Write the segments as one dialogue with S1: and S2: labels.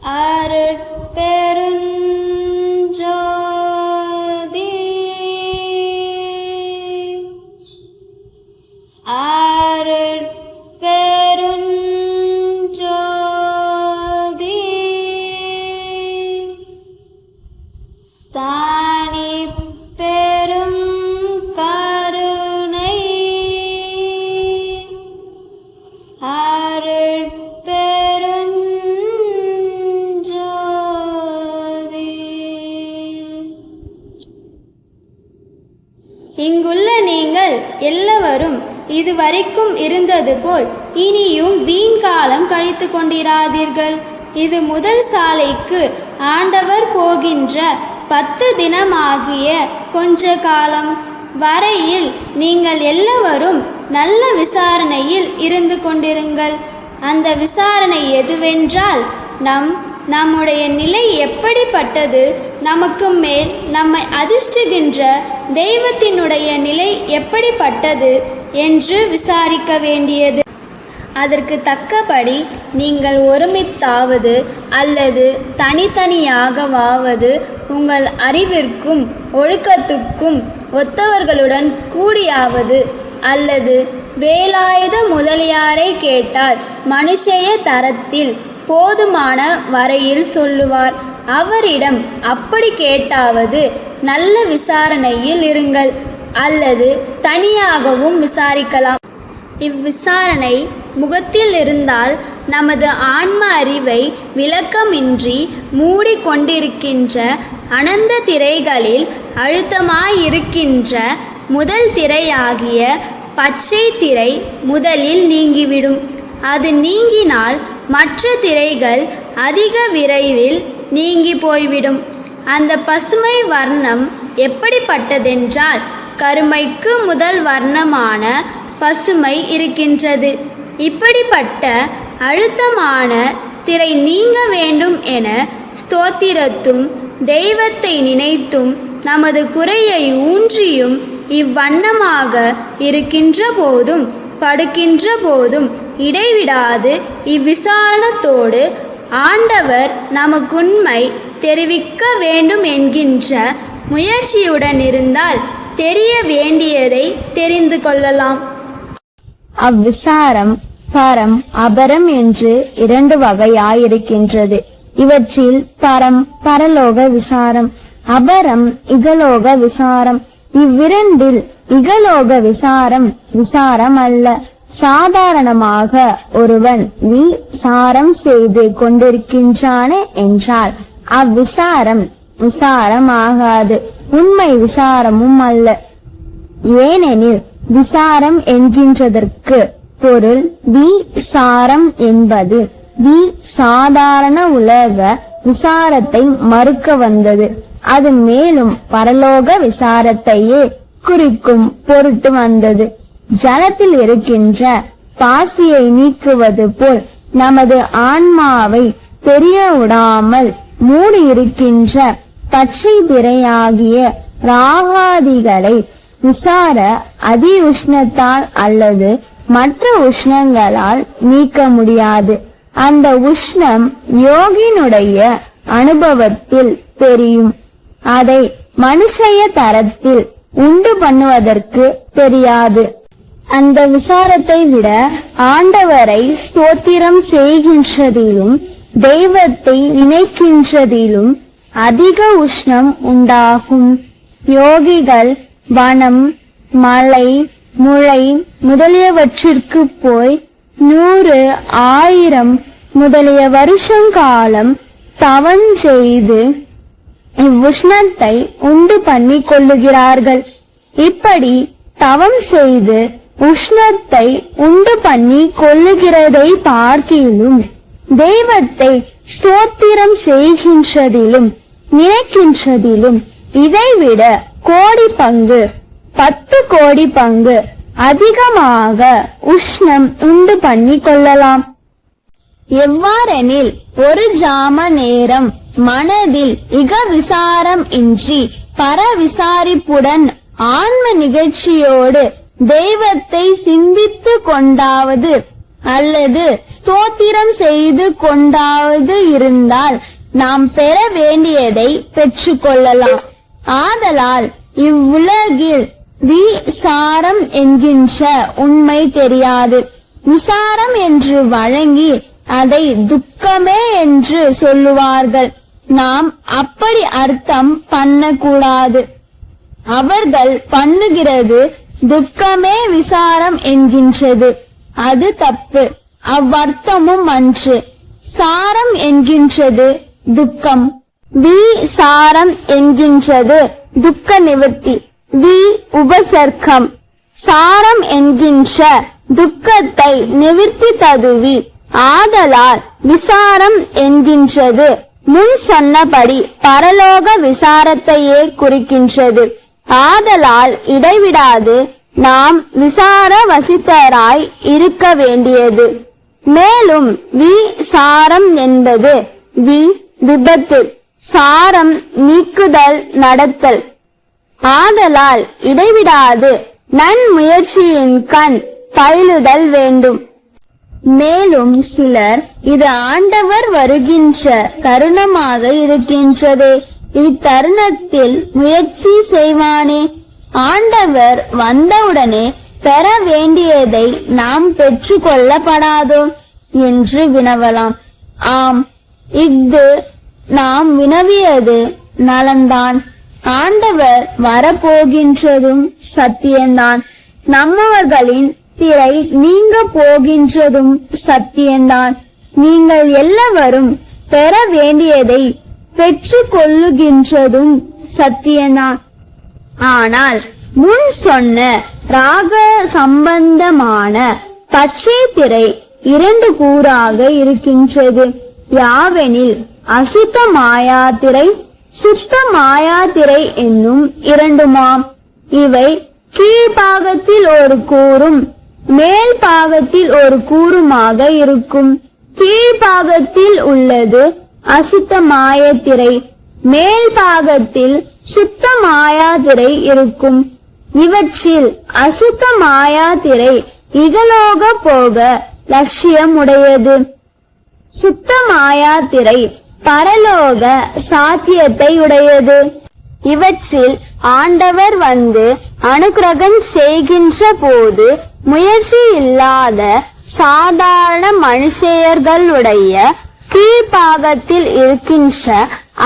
S1: அருட்பெருஞ்சோதி அருட்பெருஞ்சோதி தானி பெரும் கருணை இங்குள்ள நீங்கள் எல்லவரும் இதுவரைக்கும் இருந்தது போல் இனியும் வீண் காலம் கழித்து கொண்டிராதீர்கள். இது முதல் சாலைக்கு ஆண்டவர் போகின்ற 10 தினமாகிய கொஞ்ச காலம் வரையில் நீங்கள் எல்லவரும் நல்ல விசாரணையில் இருந்து கொண்டிருங்கள். அந்த விசாரணை எதுவென்றால் நம்முடைய நிலை எப்படிப்பட்டது, நமக்கு மேல் நம்மை அதிர்ஷ்டுகின்ற தெய்வத்தினுடைய நிலை எப்படிப்பட்டது என்று விசாரிக்க வேண்டியது. அதற்கு தக்கபடி நீங்கள் ஒருமித்தாவது அல்லது தனித்தனியாகவாவது உங்கள் அறிவிற்கும் ஒழுக்கத்துக்கும் ஒத்தவர்களுடன் கூடியாவது அல்லது வேலாயுத முதலியாரை கேட்டால் மனுஷய தரத்தில் போதுமான வரையில் சொல்லுவார். அவரிடம் அப்படி கேட்டாவது நல்ல விசாரணையில் இருங்கள் அல்லது தனியாகவும் விசாரிக்கலாம். இவ்விசாரணை முகத்தில் இருந்தால் நமது ஆன்ம அறிவை விளக்கமின்றி மூடிக்கொண்டிருக்கின்ற அனந்த திரைகளில் அழுத்தமாயிருக்கின்ற முதல் திரையாகிய பச்சை திரை முதலில் நீங்கிவிடும். அது நீங்கினால் மற்ற திரைகள் அதிக விரைவில் நீங்கி போய்விடும். அந்த பசுமை வர்ணம் எப்படிப்பட்டதென்றால் கருமைக்கு முதல் வர்ணமான பசுமை இருக்கின்றது. இப்படிப்பட்ட அழுத்தமான திரை நீங்க வேண்டும் என ஸ்தோத்திரத்தும் தெய்வத்தை நினைத்தும் நமது குறையை ஊன்றியும் இவ்வண்ணமாக இருக்கின்ற போதும் படுக்கின்ற போதும் இடைவிடாது இவ்விசாரணத்தோடு ஆண்டவர் நமக்குண்மை தெரிவிக்க வேண்டும் என்கின்ற முயற்சியுடன் இருந்தால் தெரிய வேண்டியதை தெரிந்து கொள்ளலாம்.
S2: அவ்விசாரம் பரம் அபரம் என்று 2 வகையாயிருக்கின்றது. இவற்றில் பரம் பரலோக விசாரம், அபரம் இகலோக விசாரம். இவ்விரண்டில் இகலோக விசாரம் அல்ல. சாதாரணமாக ஒருவன் விசாரம் செய்து கொண்டிருக்கின்றானே என்றால் விசாரம் ஆகாது, உண்மை விசாரமும் அல்ல. ஏனெனில் விசாரம் என்கின்றதற்கு பொருள் விசாரம் என்பது சாதாரண உலக விசாரத்தை மறுக்க வந்தது. அது மேலும் பரலோக விசாரத்தையே குறிக்கும் பொருட்டு வந்தது. ஜலத்தில் இருக்கின்ற பாசியை நீக்குவது போல் நமது ஆன்மாவை தெரிய விடாமல் மூடி இருக்கின்ற பச்சை திரையாகிய ராகாதிகளை விசார அதி உஷ்ணத்தால் அல்லது மற்ற உஷ்ணங்களால் நீக்க முடியாது. அந்த உஷ்ணம் யோகினுடைய அனுபவத்தில் தெரியும். அதை மனுஷய தரத்தில் உண்டு பண்ணுவதற்கு தெரியாது. அந்த விசாரத்தை விட ஆண்டவரை ஸ்தோத்திரம் செய்கின்றதிலும் தெய்வத்தை நினைக்கின்றதிலும் அதிக உஷ்ணம் உண்டாகும். யோகிகள் வனம், மலை, முளை முதலியவற்றிற்கு போய் 100, 1000 முதலிய வருஷங்காலம் தவம் செய்து இவ்வுஷ்ணத்தை உண்டு பண்ணி கொள்ளுகிறார்கள். இப்படி தவம் செய்து உஷ்ணத்தை உண்டு பண்ணி கொள்ளுகிறதை பார்க்கிலும் தெய்வத்தை ஸ்தோத்திரம் செய்கின்றதிலும் நினைக்கின்றதிலும் இதைவிட கோடி பங்கு 10 கோடி பங்கு அதிகமாக உஷ்ணம் உண்டு பண்ணி கொள்ளலாம். எவ்வாறெனில் ஒரு ஜாம நேரம் மனதில் இக விசாரம் இன்றி பர விசாரிப்புடன் ஆன்ம நிகழ்ச்சியோடு தெய்வத்தை சிந்தித்து கொண்டாவது அல்லது ஸ்தோத்திரம் செய்து கொண்டாவது இருந்தால் நாம் பெற வேண்டியதை பெற்றுக்கொள்ளலாம். ஆதலால் இவ்வுலகில் விசாரம் என்கின்ற உண்மை தெரியாது. விசாரம் என்று வழங்கி அதை துக்கமே என்று சொல்லுவார்கள். நாம் அப்படி அர்த்தம் பண்ணக்கூடாது. அவர்கள் பண்ணுகிறது துக்கமே விசாரம் என்கின்றது. அது தப்பு. அவ்வர்த்தமும் அன்று. சாரம் என்கின்றது துக்கம், விசாரம் என்கின்றது துக்க நிவர்த்தி, உபசர்க்கம். சாரம் என்கின்ற துக்கத்தை நிவர்த்தி ததுவி. ஆதலால் விசாரம் என்கின்றது முன் சொன்னபடி பரலோக விசாரத்தையே குறிக்கின்றது. ஆதலால் இடைவிடாது நாம் விசார வசித்தராய் இருக்க வேண்டியது. மேலும் விசாரம் என்பது விபத்து, சாரம் நீக்குதல், நடத்தல். ஆதலால் இடைவிடாது நன்முயற்சியின் கண் பயிலுதல் வேண்டும். மேலும் சிலர் இது ஆண்டவர் வருகின்ற தருணமாக இருக்கின்றது, இத்தருணத்தில் முயற்சி செய்வானே, ஆண்டவர் வந்தவுடனே பெற வேண்டியதை நாம் பெற்று கொள்ளப்படாதோ என்று வினவலாம். ஆம், இஃது நாம் வினவியது நலந்தான். ஆண்டவர் வரப்போகின்றதும் சத்தியம்தான். நம்மவர்களின் திரை நீங்க போகின்றதும் சத்தியம்தான். நீங்கள் எல்லாரும் பெற வேண்டியதை பெற்று கொள்ளுகின்றதும் சத்தியம்தான். ஆனால் முன் சொன்ன ராக சம்பந்தமான பச்சை திரை 2 கூறாக இருக்கின்றது. யாவெனில் அசுத்த மாயாத்திரை, சுத்த மாயாத்திரை என்னும் 2மாம். இவை கீழ்பாகத்தில் ஒரு கூறும் மேல் பாகத்தில் ஒரு கூறுமாக இருக்கும். கீழ்பாகத்தில் உள்ளது அசுத்த மாயத்திரை, மேல் பாகத்தில் சுத்த மாயாத்திரை இருக்கும். இவற்றில் அசுத்த மாயாத்திரை இகலோக போக லட்சியம் உடையது. சுத்த மாயாத்திரை பரலோக சாத்தியத்தை உடையது. இவற்றில் ஆண்டவர் வந்து அனுக்கிரகம் செய்கின்ற போது முயற்சி இல்லாத சாதாரண மனுஷர்களுடைய கீழ்பாகத்தில் இருக்கின்ற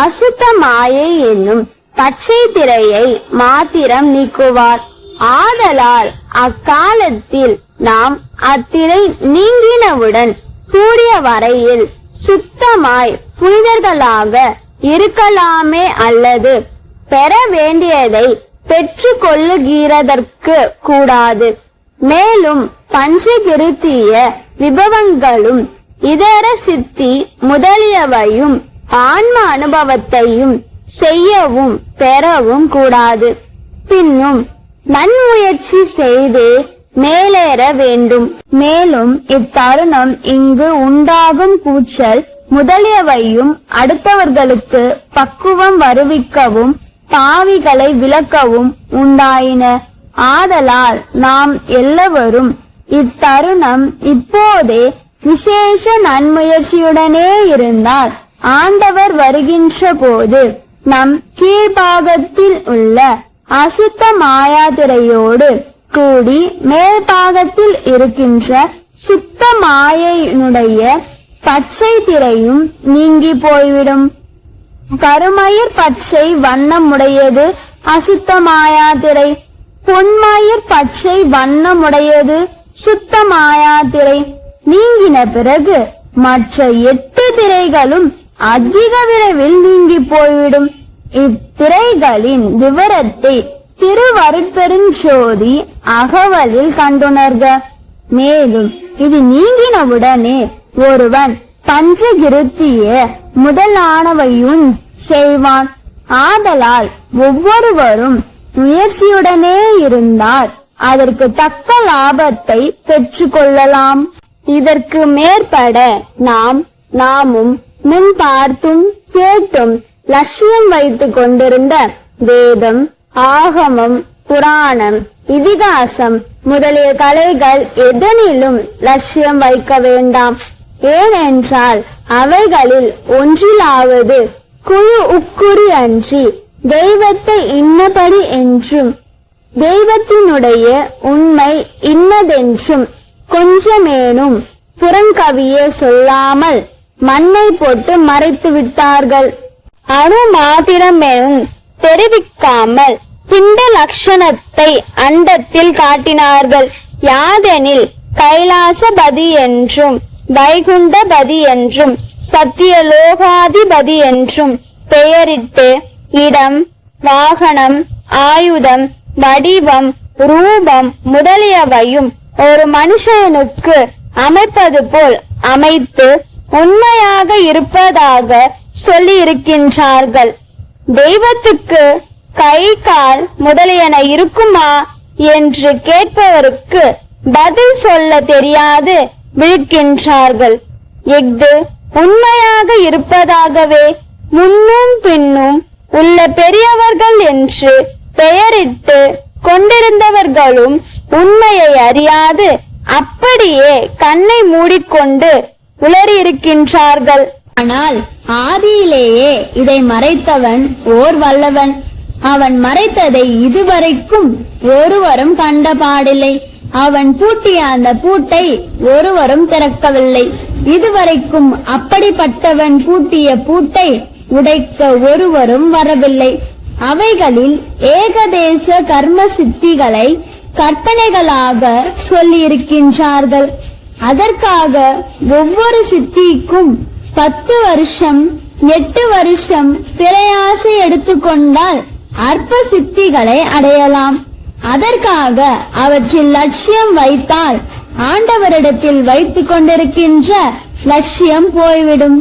S2: அசுத்த மாயை என்னும் பச்சை திரையை மாத்திரம் நீக்குவார். ஆதலால் அக்காலத்தில் நாம் அத்திரை நீங்கினவுடன் கூடிய வரையில் சுத்தமாய் புனிதர்களாக இருக்கலாமே, அல்லது பெற வேண்டியதை பெற்று கொள்ளுகிறதற்கு கூடாது. மேலும் பஞ்சகிருத்திய விபவங்களும் இதர சித்தி முதலியவையும் ஆன்ம அனுபவத்தையும் செய்யவும் பெறவும் கூடாது. பின்னும் நன்முயற்சி செய்து மேலேற வேண்டும். மேலும் இத்தருணம் இங்கு உண்டாகும் கூச்சல் முதலியவையும் அடுத்தவர்களுக்கு பக்குவம் வருவிக்கவும் பாவிகளை விலக்கவும் உண்டாயின. ஆதலால் நாம் எல்லாரும் இத்தருணம் இப்போதே விசேஷ நன்முயற்சியுடனே இருந்தால் ஆண்டவர் வருகின்ற போது நம் கீழ்பாகத்தில் உள்ள அசுத்த மாயாதிரையோடு கூடி மேல்பாகத்தில் இருக்கின்ற சுத்த மாயையினுடைய பச்சை திரையும் நீங்கி போய்விடும். கருமயிர் பச்சை வண்ணமுடையது அசுத்த மாயாதிரை, பொன்மயிர் பச்சை வண்ணமுடையது சுத்த மாயாதிரை. நீங்கின பிறகு மற்ற 8 திரைகளும் அதிக விரைவில் நீங்கி போய்விடும். இத்திரைகளின் விவரத்தை திருவருட்பெருஞ்சோதி அகவலில் கண்டுணர்க. மேலும் இது நீங்கினவுடனே ஒருவன் பஞ்சகிருத்திய முதலானவையும் செய்வான். ஆதலால் ஒவ்வொருவரும் முயற்சியுடனே இருந்தால் அதற்கு தக்க லாபத்தை பெற்று கொள்ளலாம். இதற்கு மேற்பட நாமும் முன் பார்த்தும் கேட்டும் லட்சியம் வைத்துக் கொண்டிருந்த வேதம், ஆகமம், புராணம் இதிகாசம் முதலிய கலைகள் எதனிலும் லட்சியம் வைக்க வேண்டாம். ஏனென்றால் அவைகளில் ஒன்றிலாவது குழு உக்குறி அன்றி தெய்வத்தை இன்னபடி என்றும் தெய்வத்தினுடைய உண்மை இன்னதென்றும் கொஞ்சமேனும் புறங்கவியே சொல்லாமல் மண்ணை போட்டு மறைத்து விட்டார்கள். அணு மாத்திரமேனும் தெரிவிக்காமல் பிண்ட லட்சணத்தை அண்டத்தில் காட்டினார்கள். யாதெனில் கைலாசபதி என்றும் வைகுண்டபதி என்றும் சத்தியலோகாதிபதி என்றும் பெயரிட்டு இடம், வாகனம், ஆயுதம், வடிவம், ரூபம் முதலியவையும் ஒரு மனுஷனுக்கு அமைப்பது போல் அமைத்து உண்மையாக இருப்பதாக சொல்லி இருக்கின்றார்கள். தெய்வத்துக்கு கை, கால் முதலியன இருக்குமா என்று கேட்பவருக்கு பதில் சொல்ல தெரியாது விழுக்கின்றார்கள். இஃது உண்மையாக இருப்பதாகவே முன்னும் பின்னும் உள்ள பெரியவர்கள் என்று பெயரிட்டு கொண்டிருந்தவர்களும் உண்மையை அறியாது அப்படியே கண்ணை மூடிக்கொண்டு உளறியிருக்கின்றார்கள். ஆனால் ஆதியிலேயே இதை மறைத்தவன் ஓர் வல்லவன். அவன் மறைத்ததை இதுவரைக்கும் ஒருவரும் கண்டபாடில்லை. அவன் பூட்டிய அந்த பூட்டை ஒருவரும் திறக்கவில்லை. இதுவரைக்கும் அப்படிப்பட்டவன் பூட்டிய பூட்டை உடைக்க ஒருவரும் வரவில்லை. அவைகளில் ஏகதேச கர்ம சித்திகளை கற்பனைகளாக சொல்லியிருக்கின்றார்கள். அதற்காக ஒவ்வொரு சித்திக்கும் 10 வருஷம் 8 வருஷம் பிரயாசை எடுத்துக்கொண்டால் அற்ப சித்திகளை அடையலாம். அதற்காக அவற்றில் லட்சியம் வைத்தால் ஆண்டவரிடத்தில் வைத்துக் கொண்டிருக்கின்ற லட்சியம் போய்விடும்.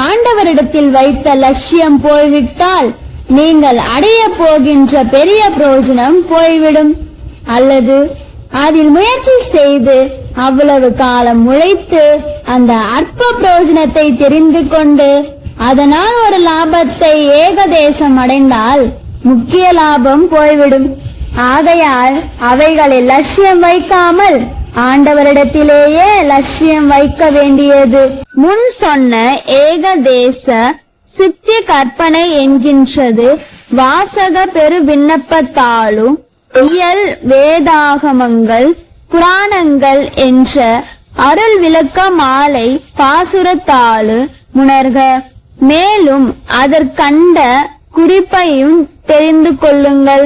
S2: ஆண்டவரிடத்தில் வைத்த லட்சியம் போய்விட்டால் நீங்கள் அடைய போகின்ற பெரிய பிரயோஜனம் போய்விடும். அல்லது அதில் முயற்சி செய்து அவ்வளவு காலம் உழைத்து அந்த அற்ப பிரயோஜனத்தை தெரிந்து கொண்டு அதனால் ஒரு லாபத்தை ஏகதேசம் அடைந்தால் முக்கிய லாபம் போய்விடும். ஆகையால் அவைகளில் லட்சியம் வைக்காமல் ஆண்டவரிடத்திலேயே லட்சியம் வைக்க வேண்டியது. முன் சொன்ன ஏகதேச சித்திய கற்பனை என்கின்றது வாசக பெரு விண்ணப்பத்தாலும் இயல் வேதாகமங்கள் புராணங்கள் என்ற அருள் விளக்க மாலை பாசுரத்தாலு முணர்க. மேலும் அதற்கண்ட குறிப்பையும் தெரிந்து கொள்ளுங்கள்.